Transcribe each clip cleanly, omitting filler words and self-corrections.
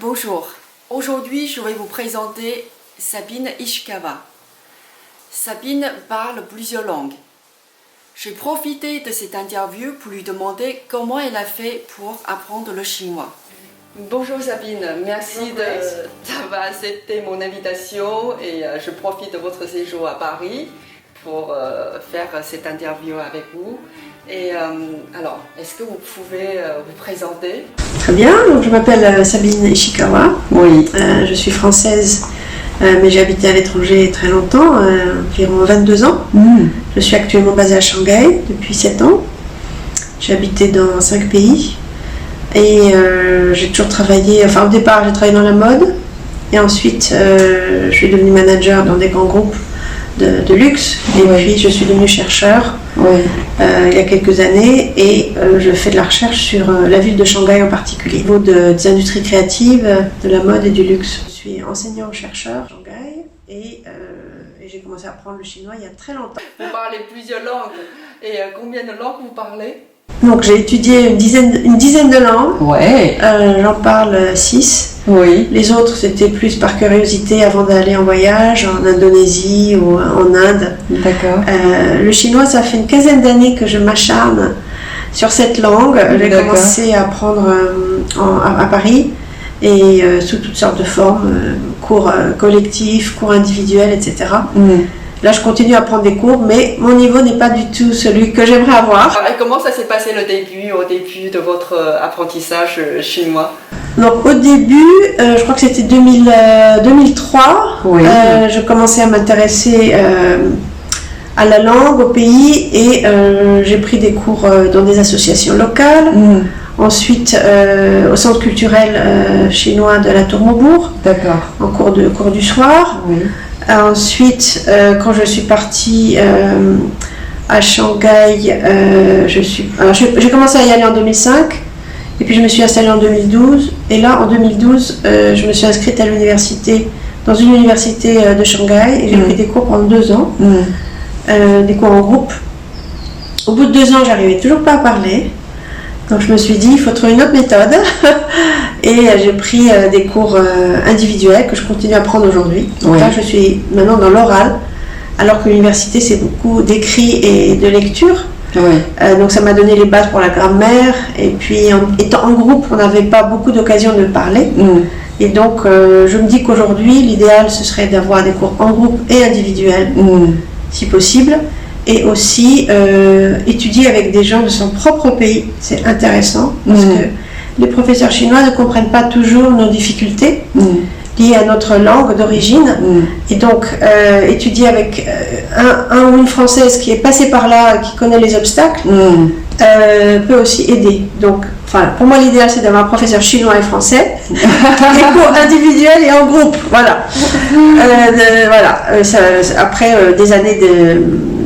Bonjour, aujourd'hui je vais vous présenter Sabine Ishikawa. Sabine parle plusieurs langues. J'ai profité de cette interview pour lui demander comment elle a fait pour apprendre le chinois. Bonjour Sabine, merci d'avoir accepté mon invitation et je profite de votre séjour à Paris pour faire cette interview avec vous. Et alors, est-ce que vous pouvez vous présenter? Très bien, donc je m'appelle Sabine Ishikawa. Oui. Je suis française, mais j'ai habité à l'étranger très longtemps, environ 22 ans. Je suis actuellement basée à Shanghai depuis 7 ans. J'ai habité dans 5 pays et j'ai toujours travaillé, enfin au départ j'ai travaillé dans la mode et ensuite je suis devenue manager dans des grands groupes de luxe et puis je suis devenue chercheur il y a quelques années et je fais de la recherche sur la ville de Shanghai en particulier, au niveau des industries créatives, de la mode et du luxe. Je suis enseignant-chercheur à Shanghai et j'ai commencé à apprendre le chinois il y a très longtemps. Vous parlez plusieurs langues et combien de langues vous parlez? Donc j'ai étudié une dizaine de langues, Ouais. J'en parle 6. Oui. Les autres c'était plus par curiosité avant d'aller en voyage en Indonésie ou en Inde. D'accord. Le chinois, ça fait une quinzaine d'années que je m'acharne sur cette langue. J'ai commencé à apprendre à Paris et sous toutes sortes de formes, cours collectifs, cours individuels, etc. Là, je continue à prendre des cours, mais mon niveau n'est pas du tout celui que j'aimerais avoir. Et comment ça s'est passé au début de votre apprentissage chinois? Donc au début, je crois que c'était 2003, je commençais à m'intéresser à la langue, au pays, et j'ai pris des cours dans des associations locales. Ensuite au centre culturel chinois de la Tour Maubourg, en cours du soir. Ensuite, quand je suis partie à Shanghai, j'ai commencé à y aller en 2005 et puis je me suis installée en 2012. Et là, en 2012, je me suis inscrite à l'université, dans une université de Shanghai et j'ai pris des cours pendant 2 ans, des cours en groupe. Au bout de 2 ans, j'arrivais toujours pas à parler. Donc je me suis dit, il faut trouver une autre méthode et j'ai pris des cours individuels que je continue à prendre aujourd'hui. Donc là je suis maintenant dans l'oral, alors que l'université c'est beaucoup d'écrit et de lecture. Donc ça m'a donné les bases pour la grammaire et puis étant en groupe on n'avait pas beaucoup d'occasion de parler. Et donc je me dis qu'aujourd'hui l'idéal ce serait d'avoir des cours en groupe et individuels si possible. Et aussi étudier avec des gens de son propre pays, c'est intéressant parce que les professeurs chinois ne comprennent pas toujours nos difficultés liées à notre langue d'origine. Et donc étudier avec un ou une française qui est passée par là, qui connaît les obstacles, peut aussi aider. Donc pour moi l'idéal c'est d'avoir un professeur chinois et français, des cours individuels et en groupe. Voilà. Après des années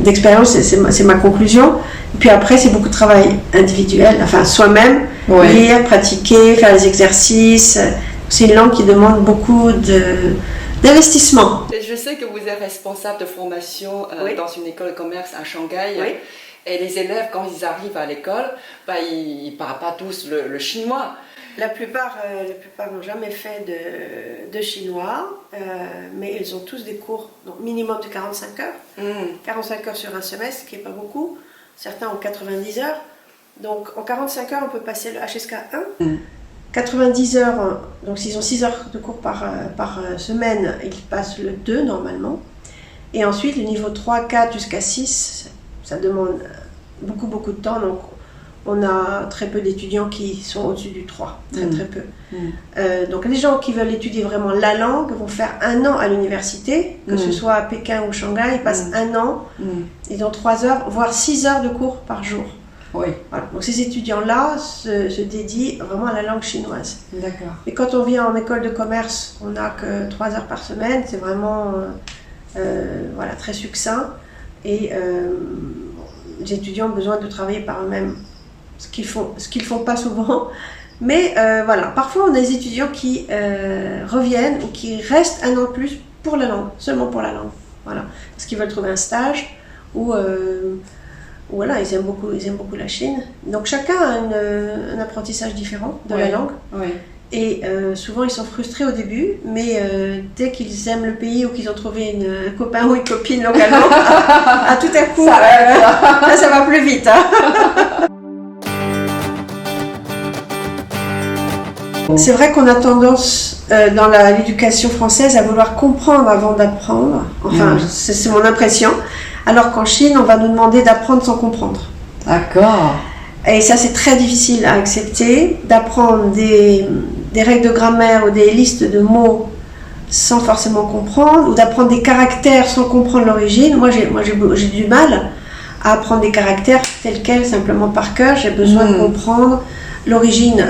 d'expérience, c'est ma conclusion. Et puis après, c'est beaucoup de travail individuel, enfin soi-même, lire, pratiquer, faire les exercices. C'est une langue qui demande beaucoup d'investissement. Je sais que vous êtes responsable de formation dans une école de commerce à Shanghai. Et les élèves, quand ils arrivent à l'école, ils ne parlent pas tous le chinois. La plupart n'ont jamais fait de chinois, mais ils ont tous des cours, donc minimum de 45 heures. 45 heures sur un semestre, ce qui n'est pas beaucoup. Certains ont 90 heures. Donc en 45 heures, on peut passer le HSK 1. 90 heures, donc s'ils ont 6 heures de cours par semaine, ils passent le 2 normalement. Et ensuite, le niveau 3, 4 jusqu'à 6, ça demande beaucoup de temps. Donc on a très peu d'étudiants qui sont au-dessus du 3, très peu. Donc les gens qui veulent étudier vraiment la langue vont faire 1 an à l'université, que ce soit à Pékin ou Shanghai, ils passent 1 an, ils ont 3 heures, voire 6 heures de cours par jour. Voilà. Donc ces étudiants-là se dédient vraiment à la langue chinoise. Et quand on vient en école de commerce, on n'a que 3 heures par semaine, c'est vraiment très succinct. Et les étudiants ont besoin de travailler par eux-mêmes, ce qu'ils font pas souvent. Mais parfois on a des étudiants qui reviennent ou qui restent 1 an de plus pour la langue, seulement pour la langue. Parce qu'ils veulent trouver un stage ou ils aiment beaucoup la Chine. Donc chacun a un apprentissage différent de la langue. Et souvent ils sont frustrés au début, mais dès qu'ils aiment le pays ou qu'ils ont trouvé un copain ou une copine localement, tout à coup, ça va plus vite. Hein. C'est vrai qu'on a tendance dans l'éducation française à vouloir comprendre avant d'apprendre. Enfin, c'est mon impression. Alors qu'en Chine, on va nous demander d'apprendre sans comprendre. D'accord. Et ça, c'est très difficile à accepter, d'apprendre des règles de grammaire ou des listes de mots sans forcément comprendre, ou d'apprendre des caractères sans comprendre l'origine. Moi, j'ai du mal à apprendre des caractères tels quels, simplement par cœur. J'ai besoin de comprendre l'origine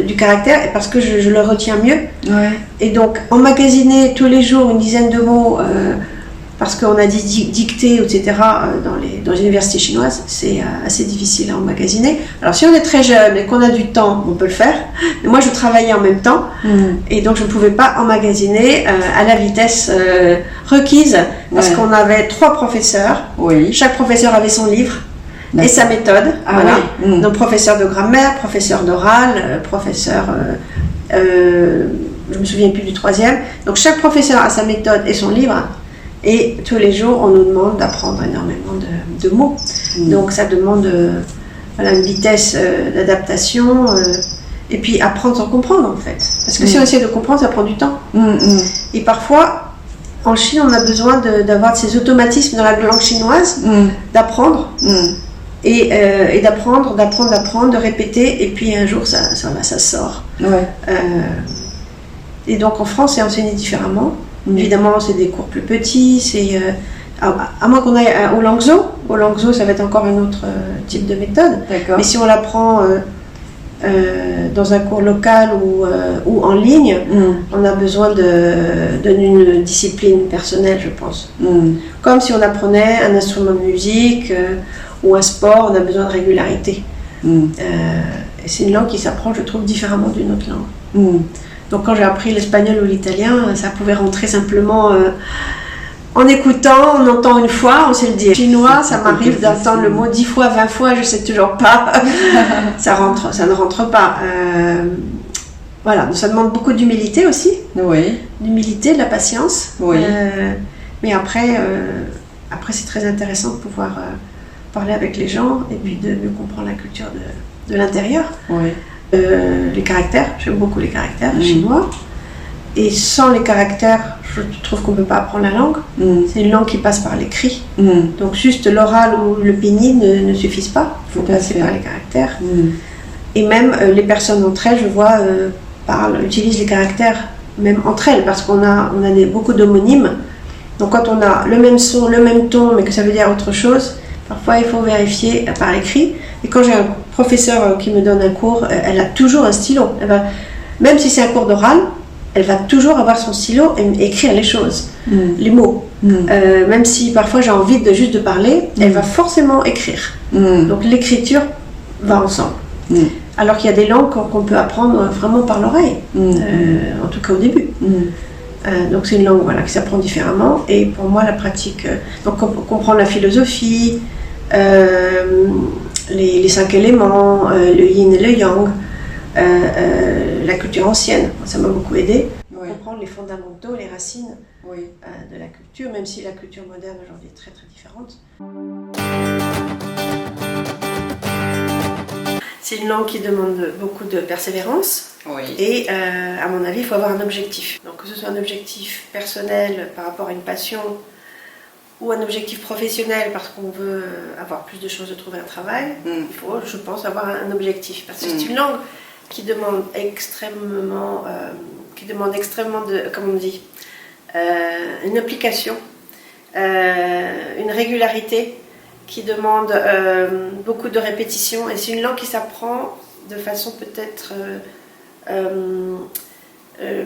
du caractère parce que je le retiens mieux. Ouais. Et donc, emmagasiner tous les jours une dizaine de mots parce qu'on a dit dictée, etc., dans les universités chinoises, c'est assez difficile à emmagasiner. Alors, si on est très jeune et qu'on a du temps, on peut le faire. Mais moi, je travaillais en même temps et donc je ne pouvais pas emmagasiner à la vitesse requise parce qu'on avait 3 professeurs. Oui. Chaque professeur avait son livre et sa méthode. Ah, voilà. Oui. Donc, professeur de grammaire, professeur d'oral, professeur... je me souviens plus du 3e. Donc, chaque professeur a sa méthode et son livre. Et tous les jours, on nous demande d'apprendre énormément de mots. Donc, ça demande une vitesse d'adaptation et puis apprendre sans comprendre, en fait. Parce que si on essaie de comprendre, ça prend du temps. Et parfois, en Chine, on a besoin d'avoir ces automatismes dans la langue chinoise, d'apprendre. Et d'apprendre, de répéter. Et puis, un jour, ça sort. Ouais. Et donc, en France, c'est enseigné différemment. Évidemment, c'est des cours plus petits, c'est à moins qu'on aille au Langzhou. Au Langzhou, ça va être encore un autre type de méthode. D'accord. Mais si on l'apprend dans un cours local ou en ligne, on a besoin d'une discipline personnelle, je pense. Comme si on apprenait un instrument de musique ou un sport, on a besoin de régularité. Et c'est une langue qui s'apprend, je trouve, différemment d'une autre langue. Donc quand j'ai appris l'espagnol ou l'italien, ça pouvait rentrer simplement en écoutant, on entend une fois, on sait le dire. Chinois, ça m'arrive d'entendre le mot 10 fois, 20 fois, je ne sais toujours pas. ça ne rentre pas. Voilà, donc ça demande beaucoup d'humilité aussi. Oui. D'humilité, de la patience. Oui. Mais après c'est très intéressant de pouvoir parler avec les gens et puis de mieux comprendre la culture de l'intérieur. Oui. Les caractères, j'aime beaucoup les caractères chinois. Et sans les caractères, je trouve qu'on ne peut pas apprendre la langue. C'est une langue qui passe par l'écrit. Donc juste l'oral ou le pinyin ne suffisent pas. Il faut passer par les caractères. Et même les personnes entre elles, je vois, utilisent les caractères même entre elles parce qu'on a beaucoup d'homonymes. Donc quand on a le même son, le même ton, mais que ça veut dire autre chose, parfois il faut vérifier par l'écrit. Et quand j'ai un professeur qui me donne un cours, elle a toujours un stylo. Même si c'est un cours d'oral, elle va toujours avoir son stylo et écrire les choses, les mots. Même si parfois j'ai envie juste de parler, elle va forcément écrire. Donc l'écriture va ensemble. Alors qu'il y a des langues qu'on peut apprendre vraiment par l'oreille, en tout cas au début. Donc c'est une langue qui s'apprend différemment. Et pour moi, la pratique, donc comprendre la philosophie, les 5 éléments, le yin et le yang, la culture ancienne, ça m'a beaucoup aidé. Oui. Comprendre les fondamentaux, les racines Oui. de la culture, même si la culture moderne aujourd'hui est très très différente. C'est une langue qui demande beaucoup de persévérance. Oui. Et à mon avis, il faut avoir un objectif. Donc que ce soit un objectif personnel par rapport à une passion ou un objectif professionnel parce qu'on veut avoir plus de chances de trouver un travail, il faut, je pense, avoir un objectif. Parce que c'est une langue qui demande extrêmement de, comment on dit, une application, une régularité qui demande beaucoup de répétition. Et c'est une langue qui s'apprend de façon peut-être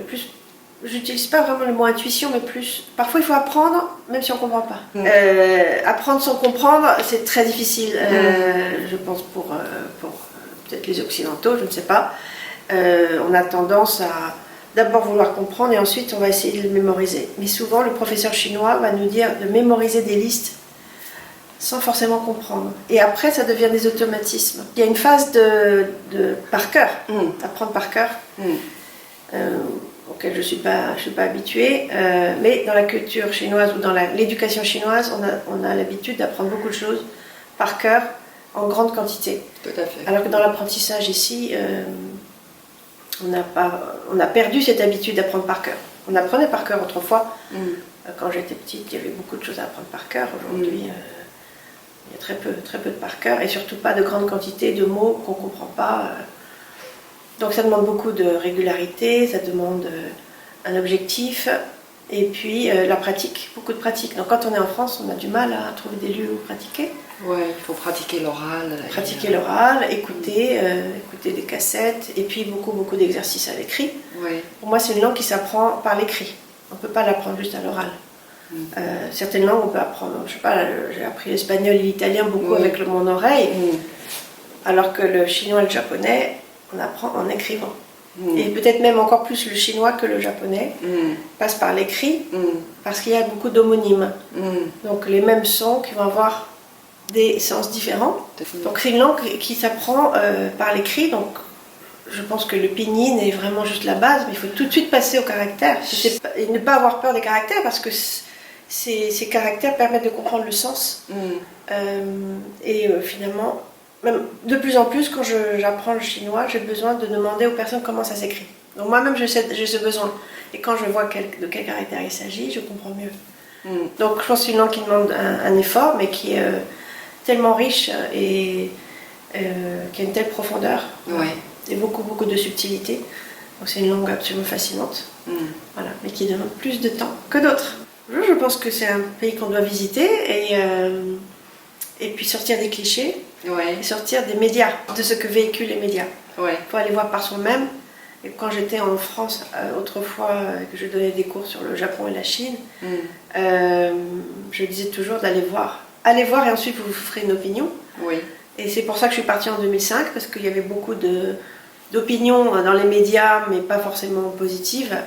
plus... J'utilise pas vraiment le mot intuition, mais plus... Parfois, il faut apprendre, même si on ne comprend pas. Apprendre sans comprendre, c'est très difficile, je pense, pour peut-être les Occidentaux, je ne sais pas. On a tendance à d'abord vouloir comprendre et ensuite, on va essayer de le mémoriser. Mais souvent, le professeur chinois va nous dire de mémoriser des listes sans forcément comprendre. Et après, ça devient des automatismes. Il y a une phase par cœur, d'apprendre par cœur, auquel je ne suis pas habituée. Mais dans la culture chinoise ou dans l'éducation chinoise, on a l'habitude d'apprendre beaucoup de choses par cœur, en grande quantité. Tout à fait. Alors que dans l'apprentissage ici, on a perdu cette habitude d'apprendre par cœur. On apprenait par cœur autrefois. Quand j'étais petite, il y avait beaucoup de choses à apprendre par cœur. Aujourd'hui, il y a très peu de par cœur et surtout pas de grande quantité de mots qu'on ne comprend pas. Donc ça demande beaucoup de régularité, ça demande un objectif et puis la pratique, beaucoup de pratique. Donc quand on est en France, on a du mal à trouver des lieux où pratiquer. Oui, il faut pratiquer l'oral. Pratiquer l'oral, écouter des cassettes et puis beaucoup d'exercices à l'écrit. Oui. Pour moi, c'est une langue qui s'apprend par l'écrit. On ne peut pas l'apprendre juste à l'oral. Certaines langues, on peut apprendre. Je sais pas, j'ai appris l'espagnol et l'italien beaucoup avec mon oreille, alors que le chinois et le japonais, on apprend en écrivant. Et peut-être même encore plus le chinois que le japonais passe par l'écrit, parce qu'il y a beaucoup d'homonymes. Donc les mêmes sons qui vont avoir des sens différents. Donc c'est une langue qui s'apprend par l'écrit. Donc je pense que le pinyin est vraiment juste la base, mais il faut tout de suite passer au caractère. Et ne pas avoir peur des caractères, parce que ces caractères permettent de comprendre le sens. Finalement, même de plus en plus, quand j'apprends le chinois, j'ai besoin de demander aux personnes comment ça s'écrit. Donc moi-même, j'ai ce besoin. Et quand je vois de quel caractère il s'agit, je comprends mieux. Donc je pense que c'est une langue qui demande un effort, mais qui est tellement riche et qui a une telle profondeur. Ouais. Et beaucoup de subtilité. Donc c'est une langue absolument fascinante. Voilà, mais qui demande plus de temps que d'autres. Je pense que c'est un pays qu'on doit visiter et puis sortir des clichés, et sortir des médias, de ce que véhiculent les médias. Il faut aller voir par soi-même. Et quand j'étais en France autrefois, que je donnais des cours sur le Japon et la Chine, je disais toujours d'aller voir. Allez voir et ensuite vous vous ferez une opinion. Et c'est pour ça que je suis partie en 2005, parce qu'il y avait beaucoup d'opinions dans les médias, mais pas forcément positives.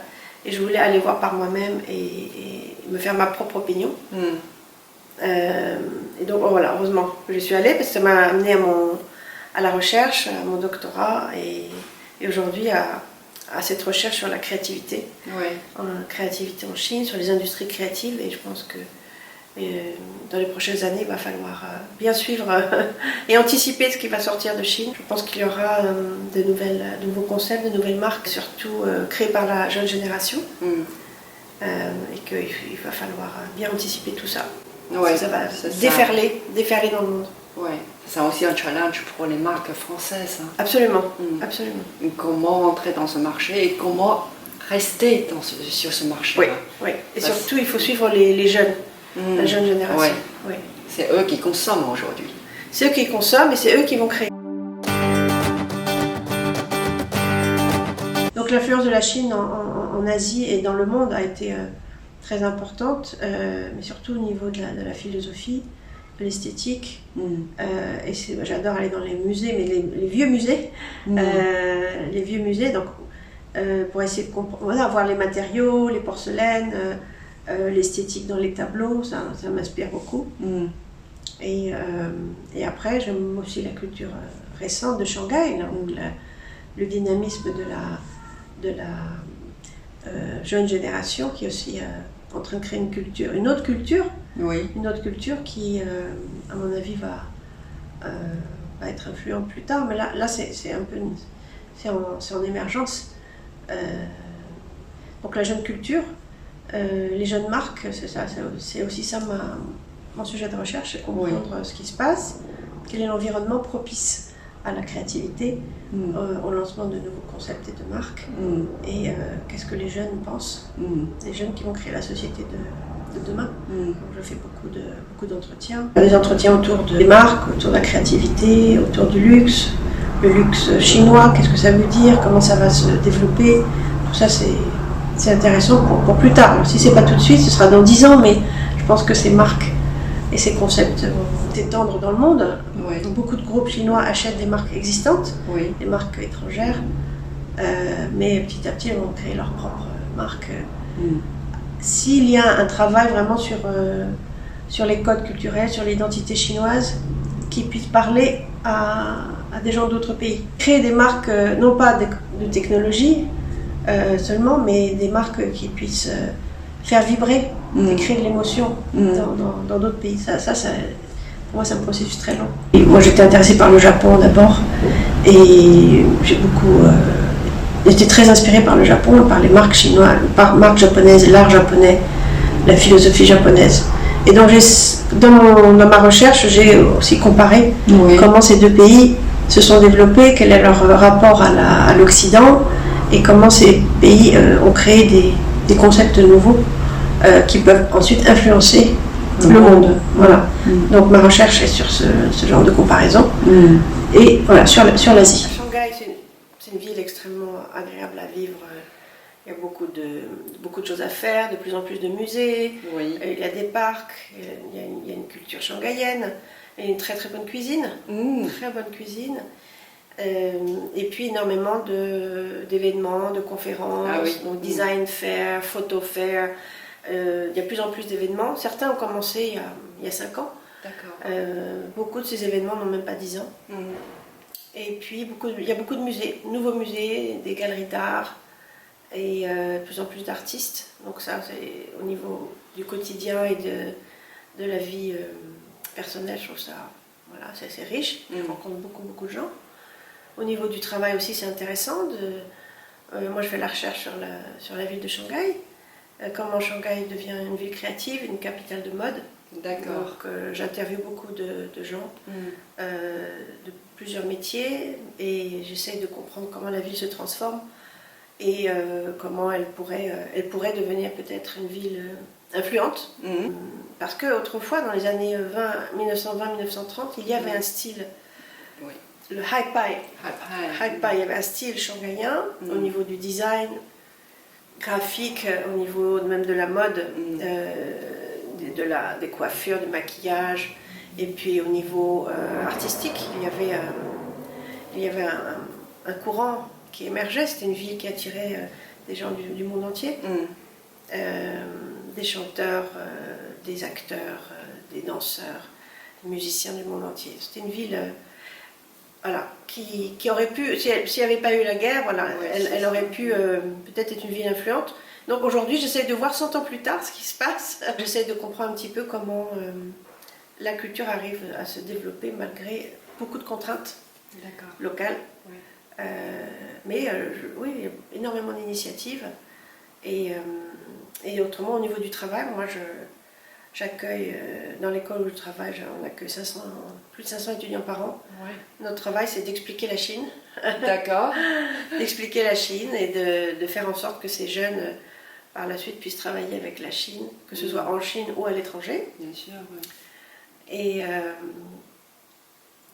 Et je voulais aller voir par moi-même et me faire ma propre opinion. Et donc voilà, heureusement que j'y suis allée, parce que ça m'a amenée à la recherche, à mon doctorat, et aujourd'hui à cette recherche sur la créativité. Créativité en Chine, sur les industries créatives. Et je pense que dans les prochaines années, il va falloir bien suivre et anticiper ce qui va sortir de Chine. Je pense qu'il y aura de nouveaux concepts, de nouvelles marques, surtout créées par la jeune génération. Et qu'il va falloir bien anticiper tout ça. Ça va déferler dans le monde. C'est aussi un challenge pour les marques françaises. Absolument. Comment entrer dans ce marché et comment rester sur ce marché. Et surtout, il faut suivre les jeunes. La jeune génération. C'est eux qui consomment aujourd'hui. C'est eux qui consomment et c'est eux qui vont créer. Donc l'influence de la Chine en Asie et dans le monde a été très importante, mais surtout au niveau de la philosophie, de l'esthétique. Et j'adore aller dans les musées, mais les vieux musées. Les vieux musées, donc, pour essayer de comprendre, voir les matériaux, les porcelaines, l'esthétique dans les tableaux, ça m'inspire beaucoup. Et après, j'aime aussi la culture récente de Shanghai, là, où le dynamisme de la jeune génération qui est aussi en train de créer une autre culture qui, à mon avis, va être influente plus tard. Mais là c'est un peu c'est en émergence. Donc la jeune culture, les jeunes marques, c'est aussi ça mon sujet de recherche, c'est comprendre ce qui se passe, quel est l'environnement propice à la créativité, au lancement de nouveaux concepts et de marques, et qu'est-ce que les jeunes pensent, les jeunes qui vont créer la société de demain. Donc, je fais beaucoup d'entretiens. Des entretiens autour des marques, autour de la créativité, autour du luxe, le luxe chinois, qu'est-ce que ça veut dire, comment ça va se développer, tout ça c'est intéressant pour plus tard. Alors, si c'est pas tout de suite, ce sera dans 10 ans, mais je pense que ces marques et ces concepts vont s'étendre dans le monde. Donc, beaucoup de groupes chinois achètent des marques existantes, des marques étrangères, mais petit à petit, elles vont créer leur propre marque. S'il y a un travail vraiment sur sur les codes culturels, sur l'identité chinoise, qui puissent parler à des gens d'autres pays. Créer des marques, non pas de technologie seulement, mais des marques qui puissent faire vibrer et créer de l'émotion dans d'autres pays. Ça, pour moi, c'est un processus très long. Et moi, j'étais intéressée par le Japon d'abord, et j'étais très inspirée par le Japon, par les marques chinoises, par marques japonaises, l'art japonais, la philosophie japonaise. Et donc, dans ma recherche, j'ai aussi comparé comment ces deux pays se sont développés, quel est leur rapport à l'Occident, et comment ces pays ont créé des concepts nouveaux qui peuvent ensuite influencer le monde. Voilà. Donc, ma recherche est sur ce genre de comparaison. Et voilà, sur l'Asie. Shanghai, c'est une ville extrêmement agréable à vivre. Il y a beaucoup de choses à faire, de plus en plus de musées, il y a des parcs, il y a une culture shanghaïenne, il y a une très très bonne cuisine, très bonne cuisine, et puis énormément d'événements, de conférences, donc design fair, photo fair, il y a de plus en plus d'événements. Certains ont commencé il y a 5 ans, beaucoup de ces événements n'ont même pas 10 ans, et puis il y a beaucoup de musées, nouveaux musées, des galeries d'art, et de plus en plus d'artistes. Donc ça, c'est au niveau du quotidien et de la vie personnelle, je trouve ça, voilà, c'est assez riche. Je rencontre beaucoup de gens. Au niveau du travail aussi, c'est intéressant. Moi, je fais la recherche sur la ville de Shanghai. Comment Shanghai devient une ville créative, une capitale de mode. D'accord. Donc, j'interviewe beaucoup de gens de plusieurs métiers, et j'essaye de comprendre comment la ville se transforme et comment elle pourrait devenir peut-être une ville influente. Parce qu'autrefois, dans les années 1920-1930, il y avait un style, le Hai-Pai. Il y avait un style shanghaïen au niveau du design graphique, au niveau même de la mode, des coiffures, du maquillage, et puis au niveau artistique, il y avait un courant qui émergeait. C'était une ville qui attirait des gens du monde entier, des chanteurs, des acteurs, des danseurs, des musiciens du monde entier. C'était une ville qui aurait pu, s'il n'y avait pas eu la guerre, elle aurait pu peut-être être une ville influente. Donc aujourd'hui, j'essaie de voir 100 ans plus tard ce qui se passe. J'essaie de comprendre un petit peu comment la culture arrive à se développer malgré beaucoup de contraintes locales. Mais oui, il y a énormément d'initiatives. Et autrement, au niveau du travail, moi j'accueille, dans l'école où je travaille, on accueille plus de 500 étudiants par an. Notre travail, c'est d'expliquer la Chine. D'accord. D'expliquer la Chine et de faire en sorte que ces jeunes, par la suite, puissent travailler avec la Chine, que ce soit en Chine ou à l'étranger. Bien sûr, Et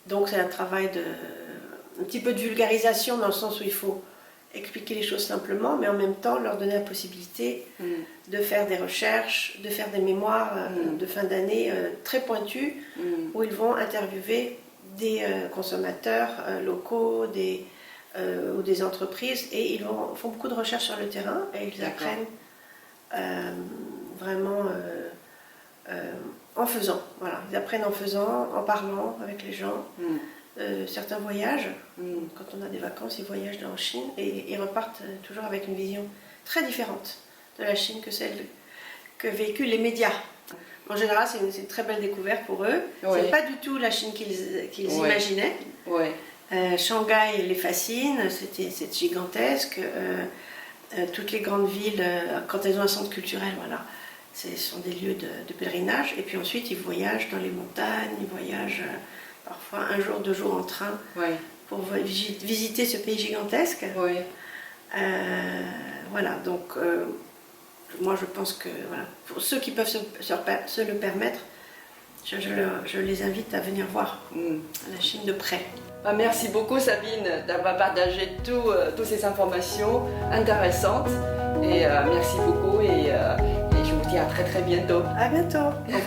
donc, c'est un travail un petit peu de vulgarisation, dans le sens où il faut expliquer les choses simplement, mais en même temps leur donner la possibilité de faire des recherches, de faire des mémoires de fin d'année très pointues, où ils vont interviewer des consommateurs locaux, ou des entreprises, et ils font beaucoup de recherches sur le terrain, et ils apprennent vraiment en faisant. Voilà, ils apprennent en faisant, en parlant avec les gens. Certains voyagent, quand on a des vacances, ils voyagent en Chine, et ils repartent toujours avec une vision très différente de la Chine que celle que véhiculent les médias. En général, c'est une très belle découverte pour eux. C'est pas du tout la Chine qu'ils imaginaient. Shanghai les fascine, c'est gigantesque. Toutes les grandes villes, quand elles ont un centre culturel, ce sont des lieux de pèlerinage. Et puis ensuite, ils voyagent dans les montagnes, ils voyagent parfois 1 jour, 2 jours en train pour visiter ce pays gigantesque. Voilà, donc moi je pense que pour ceux qui peuvent se le permettre, je les invite à venir voir la Chine de près. Merci beaucoup Sabine d'avoir partagé toutes ces informations intéressantes. Et merci beaucoup, et je vous dis à très bientôt. À bientôt. Au revoir.